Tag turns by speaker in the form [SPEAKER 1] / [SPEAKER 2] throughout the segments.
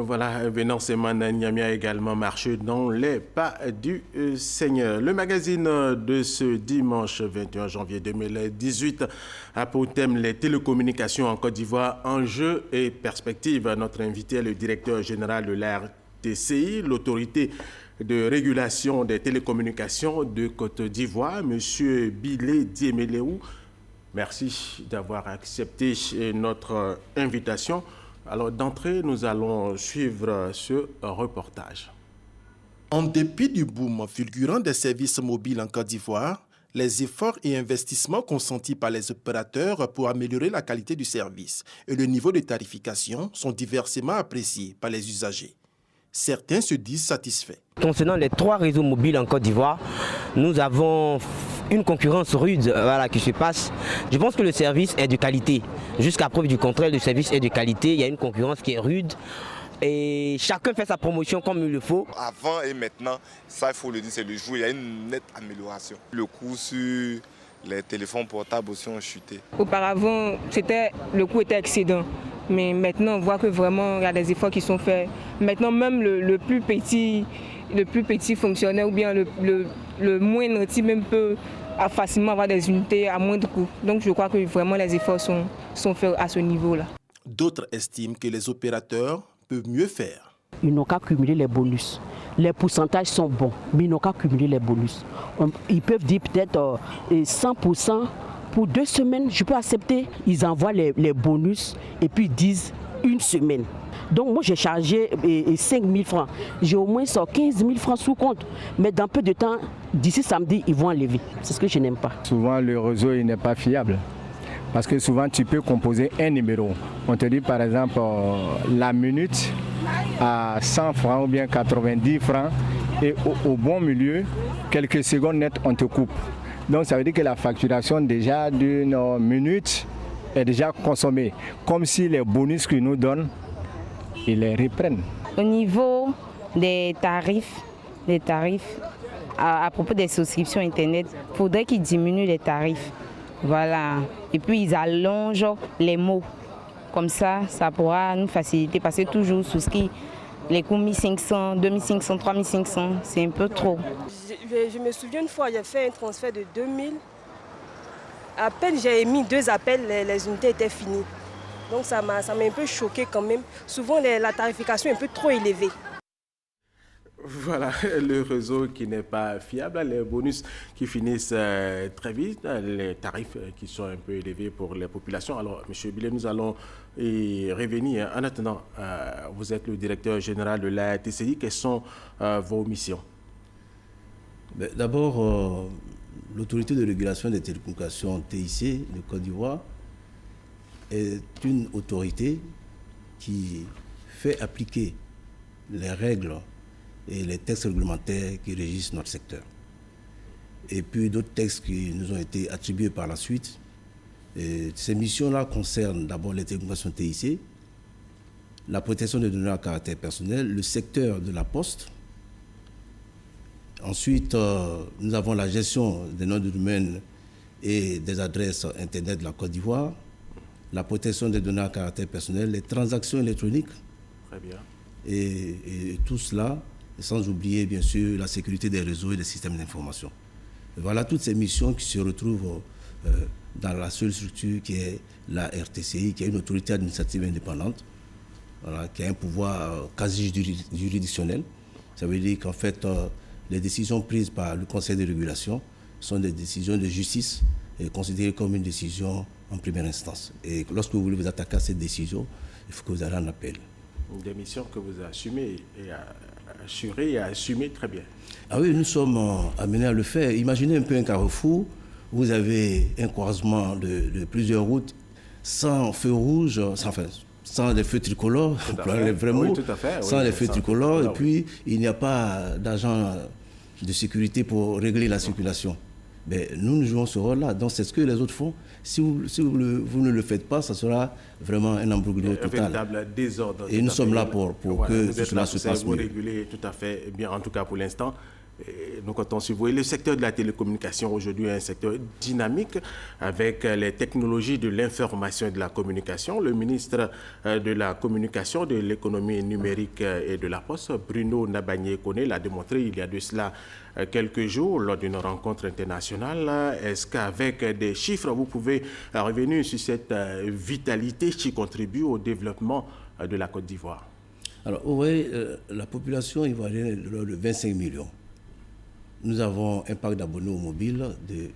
[SPEAKER 1] Voilà, Venance Semana Niamey a également marché dans les pas du Seigneur. Le magazine de ce dimanche 21 janvier 2018 a pour thème les télécommunications en Côte d'Ivoire, enjeux et perspectives. Notre invité est le directeur général de la RTCI, l'autorité de régulation des télécommunications de Côte d'Ivoire, M. Bilé Diéméléou. Merci d'avoir accepté notre invitation. Alors d'entrée, nous allons suivre ce reportage.
[SPEAKER 2] En dépit du boom fulgurant des services mobiles en Côte d'Ivoire, les efforts et investissements consentis par les opérateurs pour améliorer la qualité du service et le niveau de tarification sont diversement appréciés par les usagers. Certains se disent satisfaits.
[SPEAKER 3] Concernant les 3 réseaux mobiles en Côte d'Ivoire, nous avons une concurrence rude qui se passe. Je pense que le service est de qualité. Jusqu'à preuve du contraire, le service est de qualité. Il y a une concurrence qui est rude et chacun fait sa promotion comme il le faut.
[SPEAKER 4] Avant et maintenant, ça il faut le dire, c'est le jour. Il y a une nette amélioration. Le coût sur les téléphones portables aussi ont chuté.
[SPEAKER 5] Auparavant, le coût était excédent. Mais maintenant, on voit que vraiment, il y a des efforts qui sont faits. Maintenant, même le plus petit fonctionnaire ou bien le moindre type même peut facilement avoir des unités à moindre coût. Donc, je crois que vraiment les efforts sont faits à ce niveau-là.
[SPEAKER 2] D'autres estiment que les opérateurs peuvent mieux faire.
[SPEAKER 6] Ils n'ont qu'à cumuler les bonus. Les pourcentages sont bons, mais ils n'ont qu'à cumuler les bonus. Ils peuvent dire peut-être 100%. Pour 2 semaines, je peux accepter. Ils envoient les bonus et puis ils disent 1 semaine. Donc moi j'ai chargé 5 000 francs. J'ai au moins 15 000 francs sous compte. Mais dans peu de temps, d'ici samedi, ils vont enlever. C'est ce que je n'aime pas.
[SPEAKER 7] Souvent le réseau n'est pas fiable. Parce que souvent tu peux composer un numéro. On te dit par exemple la minute à 100 francs ou bien 90 francs. Et au bon milieu, quelques secondes nettes, on te coupe. Donc ça veut dire que la facturation déjà d'une minute est déjà consommée. Comme si les bonus qu'ils nous donnent, ils les reprennent.
[SPEAKER 8] Au niveau des tarifs à propos des souscriptions Internet, il faudrait qu'ils diminuent les tarifs. Voilà. Et puis ils allongent les mots. Comme ça, ça pourra nous faciliter parce que toujours souscrit. Les coûts 1500, 2500, 3500, c'est un peu trop.
[SPEAKER 9] Je me souviens une fois, j'ai fait un transfert de 2000. À peine j'ai émis 2 appels, les unités étaient finies. Donc ça m'a un peu choqué quand même. Souvent la tarification est un peu trop élevée.
[SPEAKER 1] Voilà, le réseau qui n'est pas fiable, les bonus qui finissent très vite, les tarifs qui sont un peu élevés pour les populations. Alors, M. Bilé, nous allons y revenir. En attendant, vous êtes le directeur général de la RTCI. Quelles sont vos missions?
[SPEAKER 10] D'abord, l'autorité de régulation des télécommunications TIC de Côte d'Ivoire est une autorité qui fait appliquer les règles et les textes réglementaires qui régissent notre secteur. Et puis d'autres textes qui nous ont été attribués par la suite. Et ces missions-là concernent d'abord les télécommunications TIC, la protection des données à caractère personnel, le secteur de la poste. Ensuite, nous avons la gestion des noms de domaine et des adresses Internet de la Côte d'Ivoire, la protection des données à caractère personnel, les transactions électroniques.
[SPEAKER 1] Très bien.
[SPEAKER 10] Et tout cela, sans oublier bien sûr la sécurité des réseaux et des systèmes d'information. Voilà toutes ces missions qui se retrouvent dans la seule structure qui est la RTCI, qui est une autorité administrative indépendante, voilà, qui a un pouvoir quasi juridictionnel. Ça veut dire qu'en fait, les décisions prises par le Conseil de régulation sont des décisions de justice et considérées comme une décision en première instance. Et lorsque vous voulez vous attaquer à cette décision, il faut que vous ayez un appel.
[SPEAKER 1] Des missions que vous assumez et assurez et assumez très bien.
[SPEAKER 10] Ah oui, nous sommes amenés à le faire. Imaginez un peu un carrefour, vous avez un croisement de plusieurs routes sans feu rouge, sans les feux tricolores, les vrais mots, sans les feux tricolores, et puis il n'y a pas d'agent de sécurité pour régler la circulation. Mais nous jouons ce rôle-là, donc c'est ce que les autres font. Si vous ne le faites pas, ça sera vraiment un embroglio total.
[SPEAKER 1] Un véritable désordre.
[SPEAKER 10] Et nous sommes là pour que cela se passe
[SPEAKER 1] mieux. Vous
[SPEAKER 10] mieux.
[SPEAKER 1] régulez tout à fait bien, en tout cas pour l'instant. nous comptons sur vous. Et le secteur de la télécommunication aujourd'hui est un secteur dynamique avec les technologies de l'information et de la communication. Le ministre de la Communication, de l'économie numérique et de la Poste, Bruno Nabagné-Koné, l'a démontré il y a de cela quelques jours lors d'une rencontre internationale. Est-ce qu'avec des chiffres, vous pouvez revenir sur cette vitalité qui contribue au développement de la Côte d'Ivoire?
[SPEAKER 10] Alors, vous voyez, la population ivoirienne est de 25 millions. Nous avons un parc d'abonnés au mobile de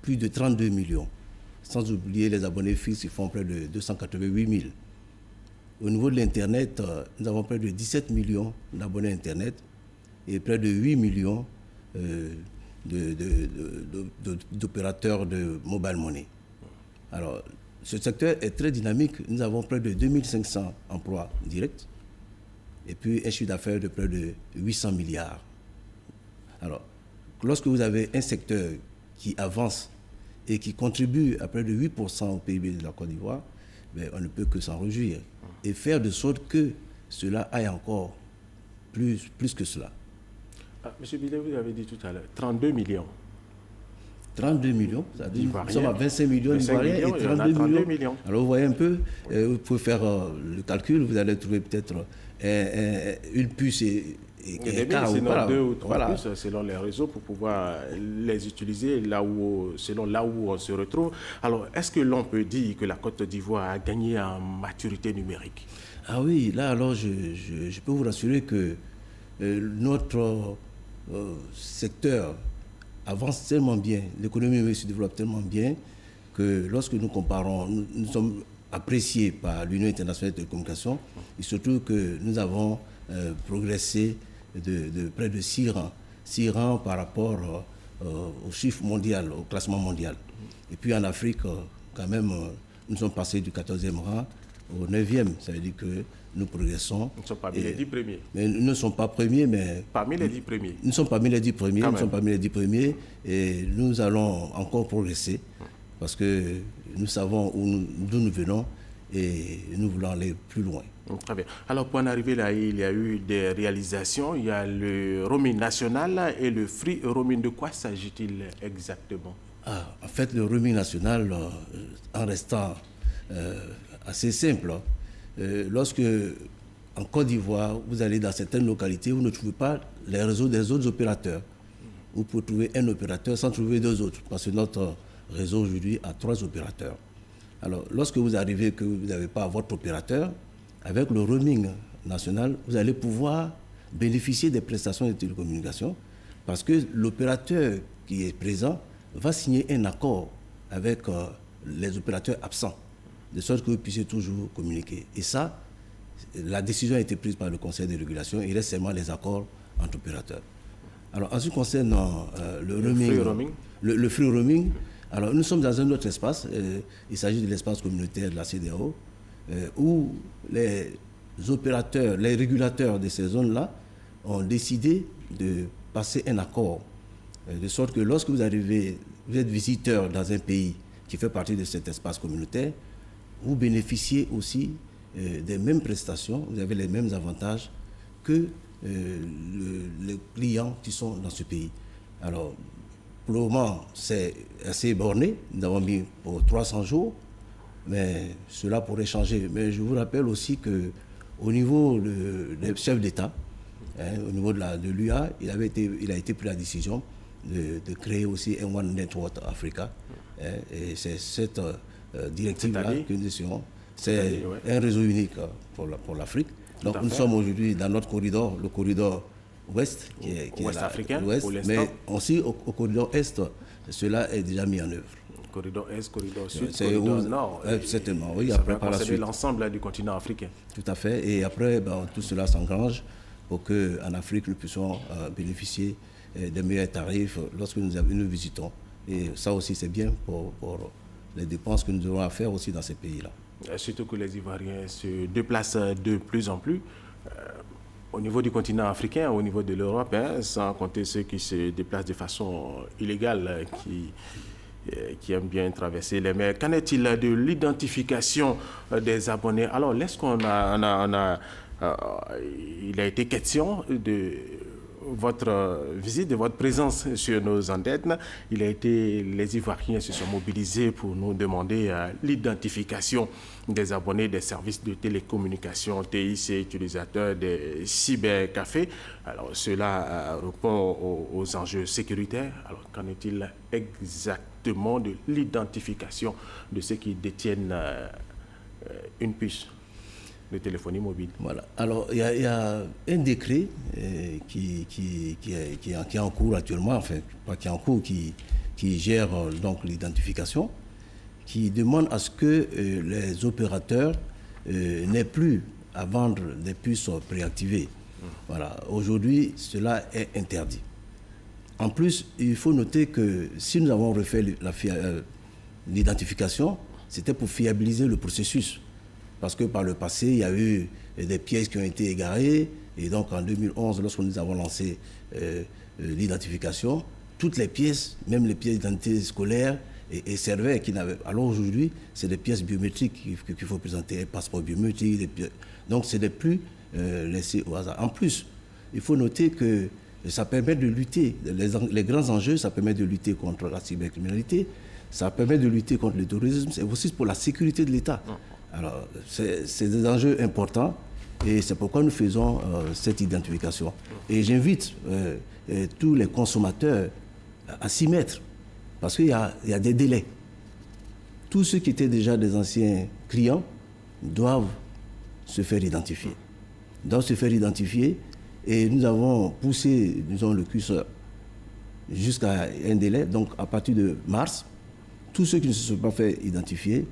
[SPEAKER 10] plus de 32 millions. Sans oublier les abonnés fixes, ils font près de 288 000. Au niveau de l'Internet, nous avons près de 17 millions d'abonnés Internet et près de 8 millions d'opérateurs de mobile money. Alors, ce secteur est très dynamique. Nous avons près de 2500 emplois directs et puis un chiffre d'affaires de près de 800 milliards. Alors, lorsque vous avez un secteur qui avance et qui contribue à près de 8% au PIB de la Côte d'Ivoire, on ne peut que s'en réjouir et faire de sorte que cela aille encore plus que cela.
[SPEAKER 1] Monsieur Billet, vous avez dit tout à l'heure, 32 millions.
[SPEAKER 10] 32 millions, c'est-à-dire nous sommes à 25 millions d'Ivoiriens et 32 millions. Alors vous voyez un peu, vous pouvez faire le calcul, vous allez trouver peut-être une puce et
[SPEAKER 1] sinon 2 ou 3 puces selon les réseaux pour pouvoir les utiliser selon là où on se retrouve. Alors, est-ce que l'on peut dire que la Côte d'Ivoire a gagné en maturité numérique?
[SPEAKER 10] Ah oui, là alors je peux vous rassurer que notre secteur avance tellement bien, l'économie se développe tellement bien que lorsque nous comparons, nous sommes appréciés par l'Union internationale de télécommunications. Il se trouve que nous avons progressé de près de 6 rangs par rapport au chiffre mondial, au classement mondial. Et puis en Afrique, quand même, nous sommes passés du 14e rang au 9e. Ça veut dire que nous progressons.
[SPEAKER 1] Nous ne sommes pas parmi les 10 premiers.
[SPEAKER 10] Mais nous ne sommes pas premiers, mais...
[SPEAKER 1] Parmi les 10 premiers.
[SPEAKER 10] Nous sommes parmi les 10 premiers, nous sommes parmi les 10 premiers et nous allons encore progresser parce que nous savons d'où nous venons et nous voulons aller plus loin.
[SPEAKER 1] Très bien. Alors, pour en arriver là, il y a eu des réalisations. Il y a le roaming national et le free roaming. De quoi s'agit-il exactement?
[SPEAKER 10] En fait, le roaming national, en restant assez simple, lorsque en Côte d'Ivoire, vous allez dans certaines localités, vous ne trouvez pas les réseaux des autres opérateurs. Vous pouvez trouver un opérateur sans trouver deux autres, parce que notre réseau aujourd'hui a 3 opérateurs. Alors, lorsque vous arrivez que vous n'avez pas votre opérateur, avec le roaming national, vous allez pouvoir bénéficier des prestations de télécommunications parce que l'opérateur qui est présent va signer un accord avec les opérateurs absents, de sorte que vous puissiez toujours communiquer. Et ça, la décision a été prise par le Conseil de régulation. Il reste seulement les accords entre opérateurs. Alors, en ce qui concerne le free roaming, alors nous sommes dans un autre espace. Il s'agit de l'espace communautaire de la CEDEAO, où les opérateurs, les régulateurs de ces zones-là ont décidé de passer un accord, de sorte que lorsque vous arrivez, vous êtes visiteur dans un pays qui fait partie de cet espace communautaire, vous bénéficiez aussi des mêmes prestations, vous avez les mêmes avantages que les clients qui sont dans ce pays. Alors, pour le moment, c'est assez borné, nous avons mis pour 300 jours, mais cela pourrait changer. Mais je vous rappelle aussi qu'au niveau des chefs d'État, au niveau de l'UA, il a été pris la décision de créer aussi un One Network Africa. Et c'est cette directive-là que nous essayons. C'est un réseau unique pour l'Afrique. Donc nous sommes aujourd'hui dans notre corridor, le corridor ouest, qui est
[SPEAKER 1] africain,
[SPEAKER 10] l'ouest, mais aussi au corridor est, cela est déjà mis en œuvre.
[SPEAKER 1] Corridor Est, corridor Sud, corridor Nord.
[SPEAKER 10] Certainement, oui.
[SPEAKER 1] Ça
[SPEAKER 10] Après,
[SPEAKER 1] va
[SPEAKER 10] par la suite,
[SPEAKER 1] l'ensemble du continent africain.
[SPEAKER 10] Tout à fait. Et après, tout cela s'engrange pour qu'en Afrique, nous puissions bénéficier des meilleurs tarifs lorsque nous visitons. Et ça aussi, c'est bien pour les dépenses que nous devons faire aussi dans ces pays-là.
[SPEAKER 1] Surtout que les Ivoiriens se déplacent de plus en plus au niveau du continent africain, au niveau de l'Europe, sans compter ceux qui se déplacent de façon illégale, qui aiment bien traverser les mers. Qu'en est-il de l'identification des abonnés? Alors, il a été question votre visite, de votre présence sur nos antennes. Les Ivoiriens se sont mobilisés pour nous demander l'identification des abonnés des services de télécommunication TIC, utilisateurs des cybercafés. Alors, cela répond aux enjeux sécuritaires. Alors, qu'en est-il exactement de l'identification de ceux qui détiennent une puce de téléphonie mobile?
[SPEAKER 10] Voilà. Alors, il y a un décret qui est en cours actuellement, enfin, pas qui est en cours, qui gère donc l'identification, qui demande à ce que les opérateurs n'aient plus à vendre des puces préactivées. Voilà. Aujourd'hui, cela est interdit. En plus, il faut noter que si nous avons refait l'identification, c'était pour fiabiliser le processus. Parce que par le passé, il y a eu des pièces qui ont été égarées. Et donc en 2011, lorsque nous avons lancé l'identification, toutes les pièces, même les pièces d'identité scolaire, et servaient qui n'avaient. Alors aujourd'hui, c'est des pièces biométriques qu'il faut présenter, un passeport biométrique. Donc ce n'est plus laissé au hasard. En plus, il faut noter que ça permet de lutter. Les grands enjeux, ça permet de lutter contre la cybercriminalité, ça permet de lutter contre le terrorisme, c'est aussi pour la sécurité de l'État. Alors, c'est des enjeux importants et c'est pourquoi nous faisons cette identification. Et j'invite tous les consommateurs à s'y mettre parce qu'il y a des délais. Tous ceux qui étaient déjà des anciens clients doivent se faire identifier. Et nous avons poussé, disons, le curseur jusqu'à un délai. Donc, à partir de mars, tous ceux qui ne se sont pas fait identifier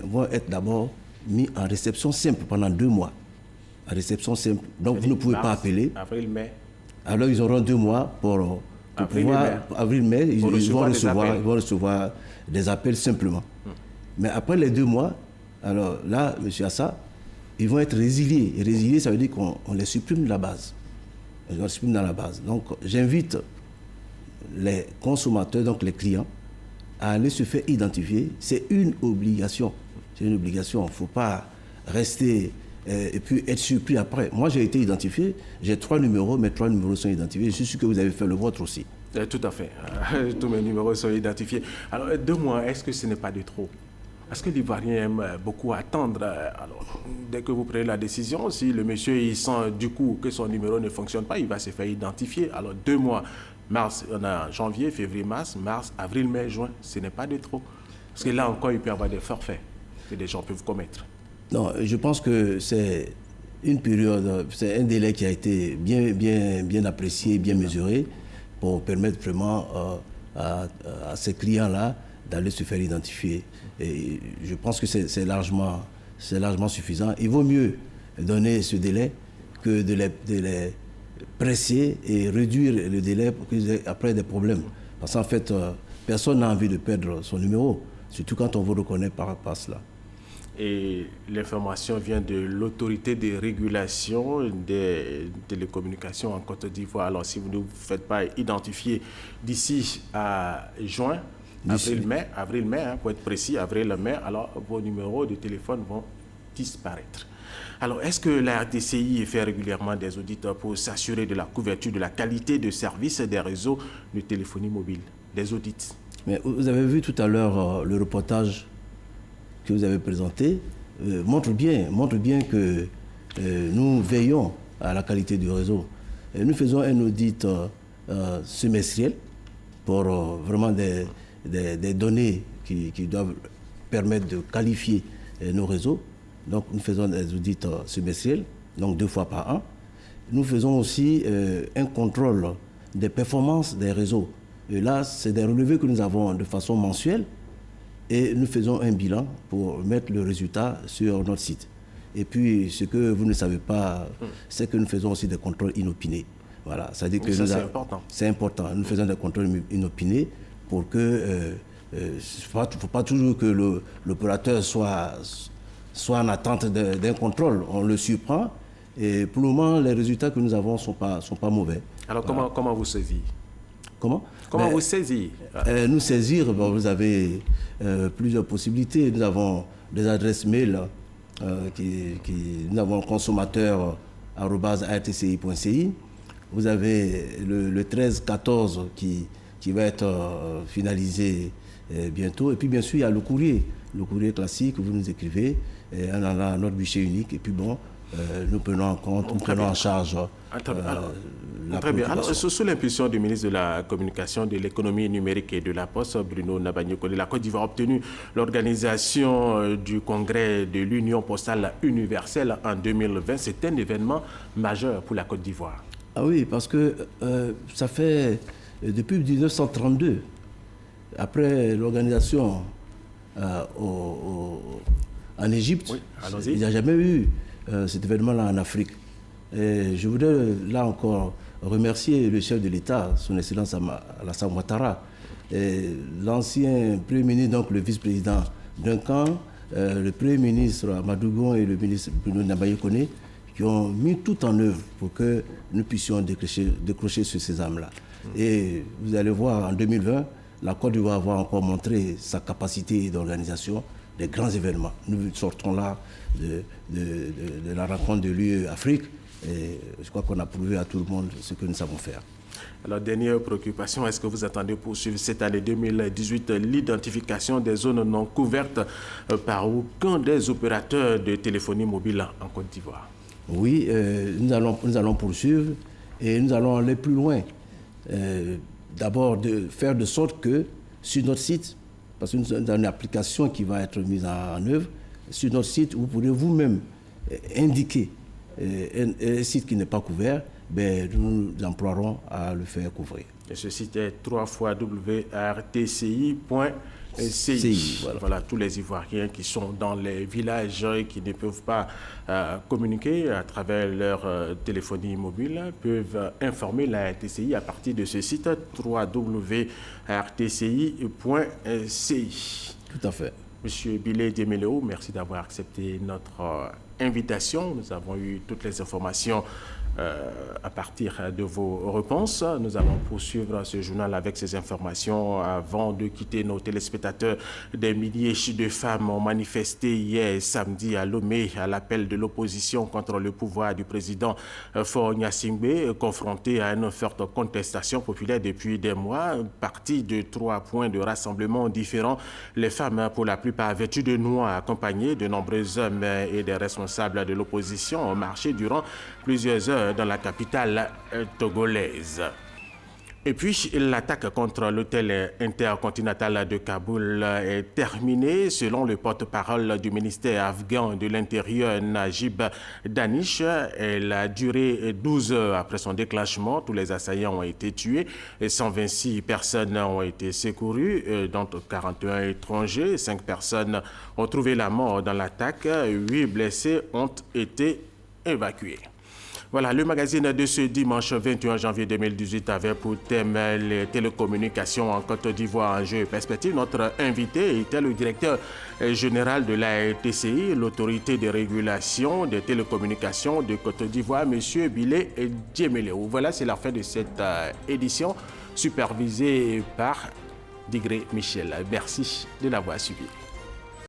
[SPEAKER 10] vont être d'abord mis en réception simple pendant 2 mois. En réception simple. Donc, vous ne pouvez pas appeler.
[SPEAKER 1] Avril, mai.
[SPEAKER 10] Alors, ils auront 2 mois pour pouvoir... Avril-mai, ils vont recevoir des appels simplement. Mais après les 2 mois, alors là, M. Assa, ils vont être résiliés. Et résiliés, ça veut dire qu'on les supprime de la base. On les supprime dans la base. Donc, j'invite les consommateurs, donc les clients, à aller se faire identifier. C'est une obligation. C'est une obligation. Il ne faut pas rester et puis être surpris après. Moi, j'ai été identifié. J'ai 3 numéros. Mes 3 numéros sont identifiés. Je suis sûr que vous avez fait le vôtre aussi.
[SPEAKER 1] Tout à fait. Tous mes numéros sont identifiés. Alors, 2 mois, est-ce que ce n'est pas de trop? Est-ce que l'Ivoirien aime beaucoup attendre? Alors, dès que vous prenez la décision, si le monsieur il sent du coup que son numéro ne fonctionne pas, il va se faire identifier. Alors, 2 mois, mars, on a janvier, février, mars, avril, mai, juin, ce n'est pas de trop. Parce que là encore, il peut y avoir des forfaits que des gens peuvent commettre.
[SPEAKER 10] Non, je pense que c'est une période, c'est un délai qui a été bien apprécié, bien mesuré pour permettre vraiment à ces clients-là d'aller se faire identifier. Et je pense que c'est largement suffisant. Il vaut mieux donner ce délai que de les presser et réduire le délai pour qu'ils aient après des problèmes. Parce qu'en fait, personne n'a envie de perdre son numéro, surtout quand on vous reconnaît par cela.
[SPEAKER 1] Et l'information vient de l'autorité de régulation des télécommunications en Côte d'Ivoire. Alors, si vous ne vous faites pas identifier d'ici à juin, avril-mai, hein, pour être précis, avril-mai, alors vos numéros de téléphone vont disparaître. Alors, est-ce que la RTCI fait régulièrement des audits pour s'assurer de la couverture, de la qualité de service des réseaux de téléphonie mobile? Des audits.
[SPEAKER 10] Mais vous avez vu tout à l'heure le reportage que vous avez présenté, montre bien que nous veillons à la qualité du réseau. Et nous faisons un audit semestriel pour vraiment des données qui doivent permettre de qualifier nos réseaux. Donc nous faisons des audits semestriels, donc 2 fois par an. Nous faisons aussi un contrôle des performances des réseaux. Et là, c'est des relevés que nous avons de façon mensuelle et nous faisons un bilan pour mettre le résultat sur notre site. Et puis, ce que vous ne savez pas, c'est que nous faisons aussi des contrôles inopinés. Voilà, c'est-à-dire que
[SPEAKER 1] c'est important.
[SPEAKER 10] C'est important. Nous faisons des contrôles inopinés pour que il ne faut pas toujours que l'opérateur soit en attente d'un contrôle. On le surprend et pour le moment, les résultats que nous avons ne sont pas mauvais.
[SPEAKER 1] Alors, comment vous saisir?
[SPEAKER 10] Comment
[SPEAKER 1] vous saisir?
[SPEAKER 10] Nous saisir, vous avez plusieurs possibilités. Nous avons des adresses mail nous avons consommateur@rtci.ci. Vous avez le 13-14 qui va être finalisé bientôt. Et puis bien sûr, il y a le courrier classique, vous nous écrivez, on en a notre guichet unique. Et puis bon, nous prenons en compte, nous prenons en charge la
[SPEAKER 1] très bien. Alors, sous l'impulsion du ministre de la Communication, de l'économie numérique et de la Poste, Bruno Nabagny-Okoli, la Côte d'Ivoire a obtenu l'organisation du congrès de l'Union postale universelle en 2020. C'est un événement majeur pour la Côte d'Ivoire.
[SPEAKER 10] Ah oui, parce que ça fait depuis 1932, après l'organisation en Égypte, oui, il n'y a jamais eu cet événement-là en Afrique. Et je voudrais là encore remercier le chef de l'État, son Excellence Alassane Ouattara, l'ancien Premier ministre, donc le vice-président Duncan, le Premier ministre Amadou Gon et le ministre Bruno Nabagny-Okoli, qui ont mis tout en œuvre pour que nous puissions décrocher ce sésame-là. Et vous allez voir, en 2020, la Côte d'Ivoire va encore montrer sa capacité d'organisation des grands événements. Nous sortons là de la rencontre de l'UE-Afrique et je crois qu'on a prouvé à tout le monde ce que nous savons faire.
[SPEAKER 1] Alors, dernière préoccupation, est-ce que vous attendez poursuivre cette année 2018 l'identification des zones non couvertes par aucun des opérateurs de téléphonie mobile en Côte d'Ivoire?
[SPEAKER 10] Oui, nous allons poursuivre et nous allons aller plus loin. D'abord, de faire de sorte que sur notre site, parce que nous avons une application qui va être mise en œuvre, sur notre site, vous pourrez vous-même indiquer un site qui n'est pas couvert, ben, nous nous emploierons à le faire couvrir.
[SPEAKER 1] Et ce site est www.rtci.ci. Voilà, tous les Ivoiriens qui sont dans les villages et qui ne peuvent pas communiquer à travers leur téléphonie mobile peuvent informer la RTCI à partir de ce site www.rtci.ci.
[SPEAKER 10] Tout à fait.
[SPEAKER 1] Monsieur Bilé Dieméléo, merci d'avoir accepté notre invitation. Nous avons eu toutes les informations à partir de vos réponses. Nous allons poursuivre ce journal avec ces informations avant de quitter nos téléspectateurs. Des milliers de femmes ont manifesté hier samedi à Lomé à l'appel de l'opposition contre le pouvoir du président Faure Gnassingbé, confronté à une forte contestation populaire depuis des mois. Parti de 3 points de rassemblement différents, les femmes, pour la plupart vêtues de noir, accompagnées de nombreux hommes et des responsables de l'opposition, ont marché durant plusieurs heures dans la capitale togolaise. Et puis, l'attaque contre l'hôtel intercontinental de Kaboul est terminée. Selon le porte-parole du ministère afghan de l'Intérieur, Najib Danish, elle a duré 12 heures après son déclenchement. Tous les assaillants ont été tués et 126 personnes ont été secourues, dont 41 étrangers. 5 personnes ont trouvé la mort dans l'attaque. 8 blessés ont été évacués. Voilà, le magazine de ce dimanche 21 janvier 2018 avait pour thème les télécommunications en Côte d'Ivoire, enjeux et perspectives. Notre invité était le directeur général de la RTCI, l'autorité de régulation des télécommunications de Côte d'Ivoire, M. Bilé Dieméléo. Voilà, c'est la fin de cette édition supervisée par Digré Michel. Merci de l'avoir suivi.